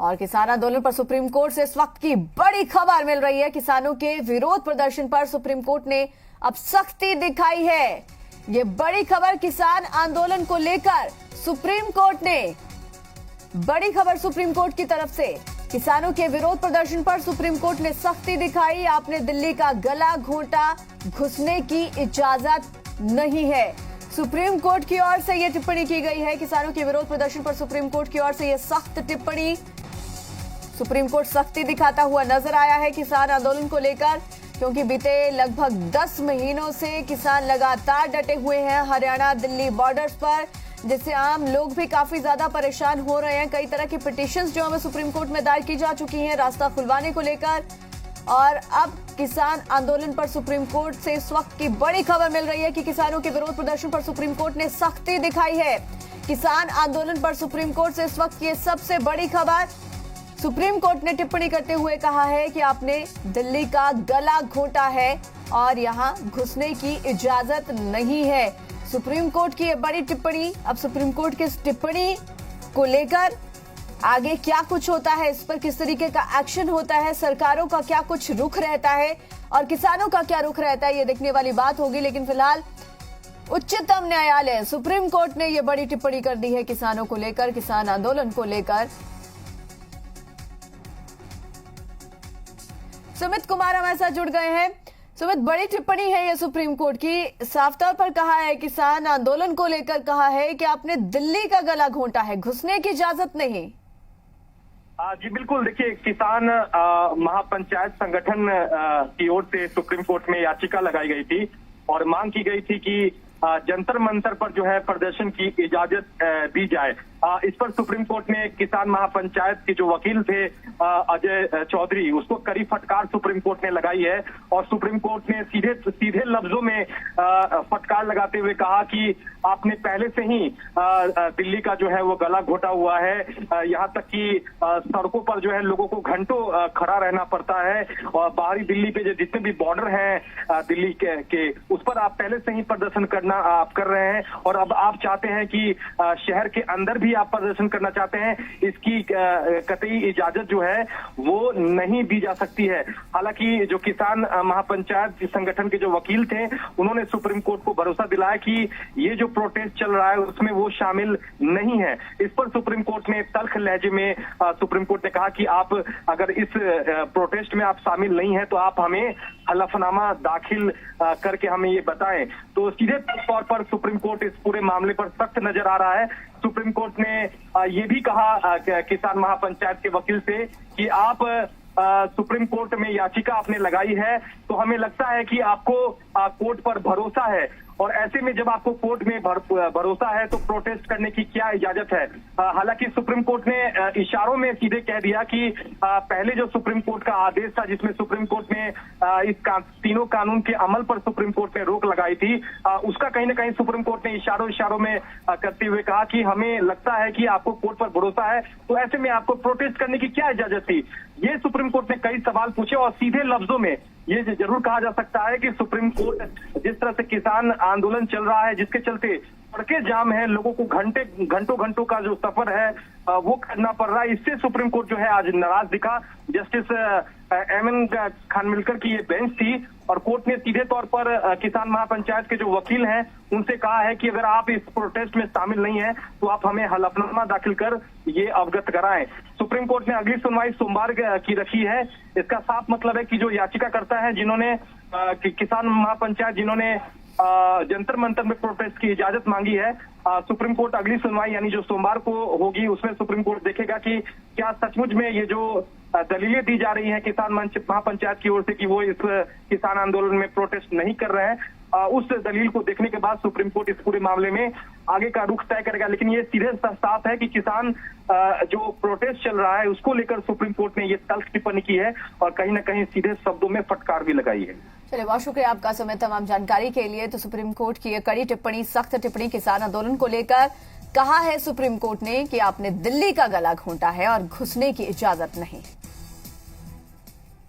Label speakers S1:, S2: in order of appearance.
S1: और किसान आंदोलन पर सुप्रीम कोर्ट से इस वक्त की बड़ी खबर मिल रही है। किसानों के विरोध प्रदर्शन पर सुप्रीम कोर्ट ने अब सख्ती दिखाई है। ये बड़ी खबर किसान आंदोलन को लेकर सुप्रीम कोर्ट ने, बड़ी खबर सुप्रीम कोर्ट की तरफ से किसानों के विरोध प्रदर्शन पर सुप्रीम कोर्ट ने सख्ती दिखाई। आपने दिल्ली का गला घोंटा, घुसने की इजाजत नहीं है। सुप्रीम कोर्ट की ओर से यह टिप्पणी की गई है। किसानों के विरोध प्रदर्शन पर सुप्रीम कोर्ट की ओर से यह सख्त टिप्पणी। सुप्रीम कोर्ट सख्ती दिखाता हुआ नजर आया है किसान आंदोलन को लेकर, क्योंकि बीते लगभग 10 महीनों से किसान लगातार डटे हुए हैं हरियाणा दिल्ली बॉर्डर्स पर, जिससे आम लोग भी काफी ज्यादा परेशान हो रहे हैं। कई तरह की पिटीशंस जो हमें सुप्रीम कोर्ट में दायर की जा चुकी हैं रास्ता खुलवाने को लेकर, और अब किसान आंदोलन पर सुप्रीम कोर्ट से इस वक्त की बड़ी खबर मिल रही है कि किसानों के विरोध प्रदर्शन पर सुप्रीम कोर्ट ने सख्ती दिखाई है। किसान आंदोलन पर सुप्रीम कोर्ट से इस वक्त की सबसे बड़ी खबर। सुप्रीम कोर्ट ने टिप्पणी करते हुए कहा है कि आपने दिल्ली का गला घोंटा है और यहां घुसने की इजाजत नहीं है। सुप्रीम कोर्ट की यह बड़ी टिप्पणी। अब सुप्रीम कोर्ट की इस टिप्पणी को लेकर आगे क्या कुछ होता है, इस पर किस तरीके का एक्शन होता है, सरकारों का क्या कुछ रुख रहता है और किसानों का क्या रुख रहता है, ये देखने वाली बात होगी। लेकिन फिलहाल उच्चतम न्यायालय सुप्रीम कोर्ट ने यह बड़ी टिप्पणी कर दी है किसानों को लेकर, किसान आंदोलन को लेकर। सुमित कुमार हमारे साथ जुड़ गए हैं। सुमित, बड़ी टिप्पणी है ये सुप्रीम कोर्ट की। साफ तौर पर कहा है, किसान आंदोलन को लेकर कहा है कि आपने दिल्ली का गला घोंटा है, घुसने की इजाजत नहीं।
S2: जी बिल्कुल, देखिए किसान महापंचायत संगठन की ओर से सुप्रीम कोर्ट में याचिका लगाई गई थी और मांग की गई थी कि जंतर मंतर पर जो है प्रदर्शन की इजाजत दी जाए। इस पर सुप्रीम कोर्ट ने किसान महापंचायत के जो वकील थे अजय चौधरी, उसको कड़ी फटकार सुप्रीम कोर्ट ने लगाई है और सुप्रीम कोर्ट ने सीधे लफ्जों में फटकार लगाते हुए कहा कि आपने पहले से ही दिल्ली का जो है वो गला घोटा हुआ है। यहाँ तक कि सड़कों पर जो है लोगों को घंटों खड़ा रहना पड़ता है और बाहरी दिल्ली पे जो जितने भी बॉर्डर हैं दिल्ली के उस पर आप पहले से ही प्रदर्शन करना आप कर रहे हैं और अब आप चाहते हैं कि शहर के अंदर भी आप प्रदर्शन करना चाहते हैं। इसकी कतई इजाजत जो है वो नहीं दी जा सकती है। हालांकि जो किसान महापंचायत संगठन के जो वकील थे उन्होंने सुप्रीम कोर्ट को भरोसा दिलाया कि ये जो प्रोटेस्ट चल रहा है उसमें वो शामिल नहीं है। इस पर सुप्रीम कोर्ट ने तल्ख लहजे में सुप्रीम कोर्ट ने कहा कि आप अगर इस प्रोटेस्ट में आप शामिल नहीं है तो आप हमें हलफनामा दाखिल करके हमें ये बताएं। तो सीधे तौर पर सुप्रीम कोर्ट इस पूरे मामले पर सख्त नजर आ रहा है। सुप्रीम कोर्ट ने ये भी कहा किसान महापंचायत के वकील से कि आप सुप्रीम कोर्ट में याचिका आपने लगाई है तो हमें लगता है कि आपको कोर्ट पर भरोसा है और ऐसे में जब आपको कोर्ट में भरोसा है तो प्रोटेस्ट करने की क्या इजाजत है। हालांकि सुप्रीम कोर्ट ने इशारों में सीधे कह दिया कि पहले जो सुप्रीम कोर्ट का आदेश था जिसमें सुप्रीम कोर्ट ने इस तीनों कानून के अमल पर सुप्रीम कोर्ट ने रोक लगाई थी, उसका कहीं ना कहीं सुप्रीम कोर्ट ने इशारों में करते हुए कहा कि हमें लगता है कि आपको कोर्ट पर भरोसा है तो ऐसे में आपको प्रोटेस्ट करने की क्या इजाजत थी। ये सुप्रीम कोर्ट ने कई सवाल पूछे और सीधे लफ्जों में ये जरूर कहा जा सकता है कि सुप्रीम कोर्ट जिस तरह से किसान आंदोलन चल रहा है जिसके चलते सड़कें जाम है, लोगों को घंटों का जो सफर है वो करना पड़ रहा है, इससे सुप्रीम कोर्ट जो है आज नाराज दिखा। जस्टिस एमएन खानविलकर की ये बेंच थी और कोर्ट ने सीधे तौर पर किसान महापंचायत के जो वकील हैं उनसे कहा है कि अगर आप इस प्रोटेस्ट में शामिल नहीं हैं तो आप हमें हलफनामा दाखिल कर ये अवगत कराएं। सुप्रीम कोर्ट ने अगली सुनवाई सोमवार की रखी है। इसका साफ मतलब है कि जो याचिका करता है जिन्होंने किसान महापंचायत जिन्होंने जंतर मंतर में प्रोटेस्ट की इजाजत मांगी है, सुप्रीम कोर्ट अगली सुनवाई यानी जो सोमवार को होगी उसमें सुप्रीम कोर्ट देखेगा कि क्या सचमुच में ये जो दलीलें दी जा रही हैं किसान महापंचायत की ओर से कि वो इस किसान आंदोलन में प्रोटेस्ट नहीं कर रहे हैं, उस दलील को देखने के बाद सुप्रीम कोर्ट इस पूरे मामले में आगे का रुख तय करेगा। लेकिन ये सीधे साफ है कि किसान जो प्रोटेस्ट चल रहा है उसको लेकर सुप्रीम कोर्ट ने ये तल्ख टिप्पणी की है और कहीं ना कहीं सीधे शब्दों में फटकार भी लगाई है।
S1: चलिए, बहुत शुक्रिया आपका समय तमाम जानकारी के लिए। तो सुप्रीम कोर्ट की ये कड़ी टिप्पणी, सख्त टिप्पणी किसान आंदोलन को लेकर कहा है सुप्रीम कोर्ट ने कि आपने दिल्ली का गला घोंटा है और घुसने की इजाजत नहीं।